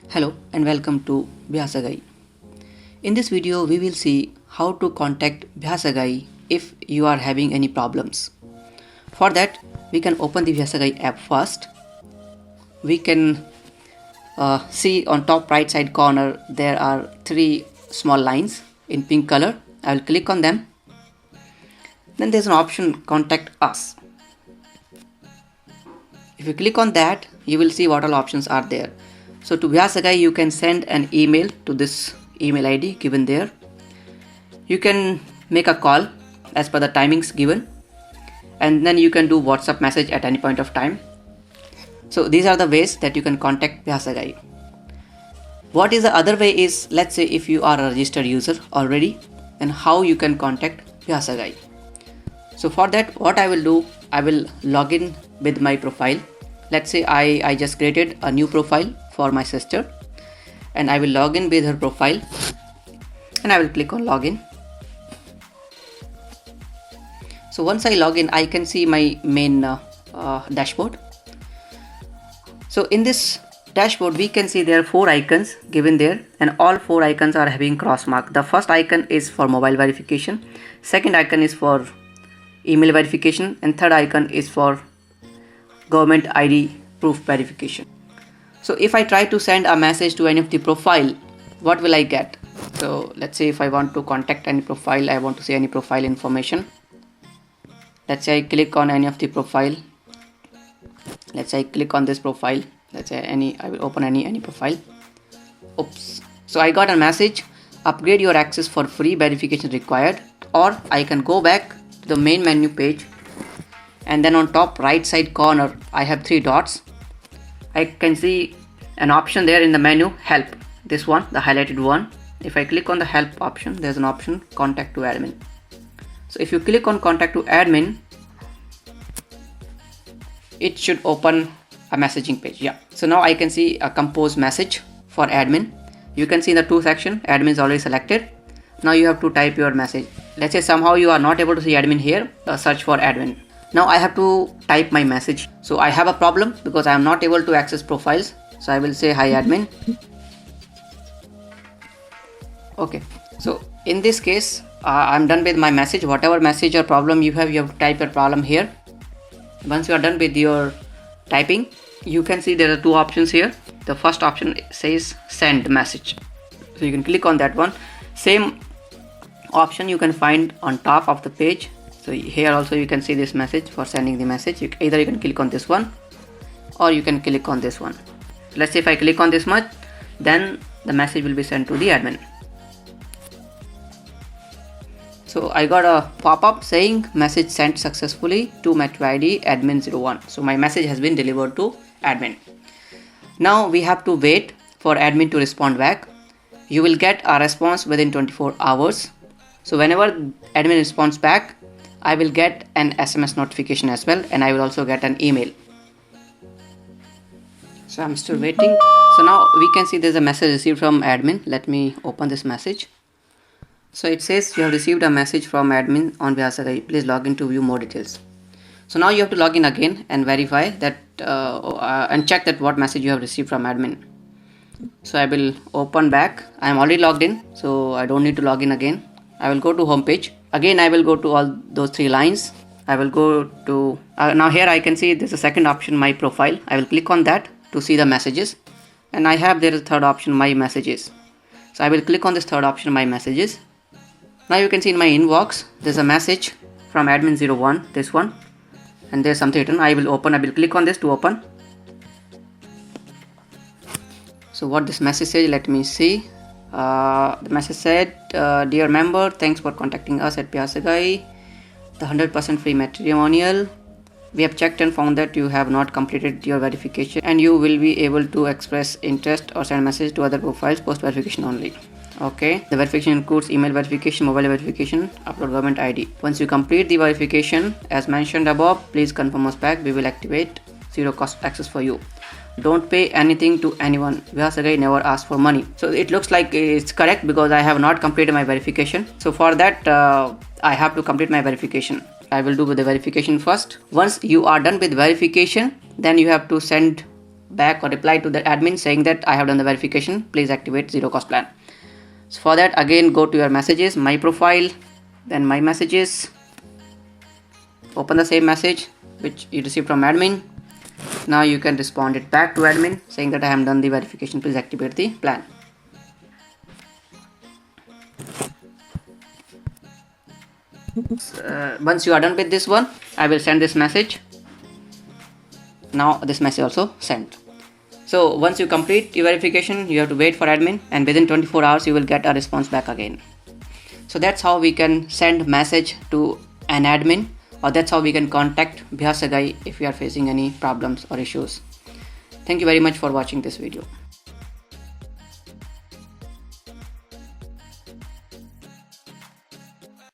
Hello and welcome to Bhyasagai. In this video we will see how to contact Bhyasagai if you are having any problems. For that we can open the Bhyasagai app first. We can see on top right side corner there are three small lines in pink color. I will click on them. Then there is an option contact us. If you click on that you will see what all options are there. So to Bhyasagai you can send an email to this email ID given there. You can make a call as per the timings given, and then you can do WhatsApp message at any point of time. So these are the ways that you can contact Bhyasagai. What is the other way is, let's say if you are a registered user already, then how you can contact Bhyasagai. So for that what I will do, I will log in with my profile. Let's say I just created a new profile for my sister and I will log in with her profile and I will click on login. So once I log in I can see my main dashboard. So in this dashboard we can see there are 4 icons given there and all 4 icons are having cross mark. The first icon is for mobile verification, second icon is for email verification, and third icon is for government ID proof verification. So if I try to send a message to any of the profile, what will I get? So let's say if I want to contact any profile, I want to see any profile information. Let's say I click on any of the profile. Let's say I click on this profile. Let's say I will open any profile. Oops. So I got a message, upgrade your access for free, verification required. Or I can go back to the main menu page, and then on top right side corner I have 3 dots. I can see an option there in the menu, help, this one, the highlighted one. If I click on the help option, there's an option contact to admin. So if you click on contact to admin, it should open a messaging page. Yeah, so now I can see a compose message for admin. You can see in the to section admin is already selected. Now you have to type your message. Let's say somehow you are not able to see admin here, search for admin. Now I have to type my message. So I have a problem because I am not able to access profiles. So I will say hi admin. Okay, so in this case I'm done with my message. Whatever message or problem you have to type your problem here. Once you are done with your typing, you can see there are 2 options here. The first option says send message, so you can click on that one. Same option you can find on top of the page. So here also you can see this message for sending the message. Either you can click on this one or you can click on this one. So let's say if I click on this much, then the message will be sent to the admin. So I got a pop-up saying message sent successfully to Metro ID admin01. So my message has been delivered to admin. Now we have to wait for admin to respond back. You will get a response within 24 hours. So whenever admin responds back, I will get an SMS notification as well, and I will also get an email. So I'm still waiting. So now we can see there's a message received from admin. Let me open this message. So it says you have received a message from admin on Bhyasagai. Please log in to view more details. So now you have to log in again and verify that and check that what message you have received from admin. So I will open back. I am already logged in, so I don't need to log in again. I will go to home page. Again I will go to all those 3 lines. I will go to now here I can see there's a second option, my profile. I will click on that to see the messages, and I have there is a third option, my messages. So I will click on this third option, my messages. Now you can see in my inbox there's a message from admin01, this one, and there's something written. I will click on this to open. So what this message says, let me see. The message said, dear member, thanks for contacting us at Bhyasagai, the 100% free matrimonial. We have checked and found that you have not completed your verification, and you will be able to express interest or send message to other profiles post verification only. Okay, the verification includes email verification, mobile verification, upload government ID. Once you complete the verification as mentioned above, please confirm us back. We will activate 0 cost access for you. Don't pay anything to anyone. Bhyasagai never asks for money. So it looks like it's correct because I have not completed my verification. So for that I have to complete my verification. I will do with the verification first. Once you are done with verification, then you have to send back or reply to the admin saying that I have done the verification, please activate zero cost plan. So for that, again go to your messages, my profile, then my messages, open the same message which you received from admin. Now you can respond it back to admin saying that I have done the verification, please activate the plan. Once you are done with this one, I will send this message. Now this message also sent. So once you complete your verification, you have to wait for admin, and within 24 hours you will get a response back again. So that's how we can send message to an admin, or that's how we can contact Bhyasagai if we are facing any problems or issues. Thank you very much for watching this video.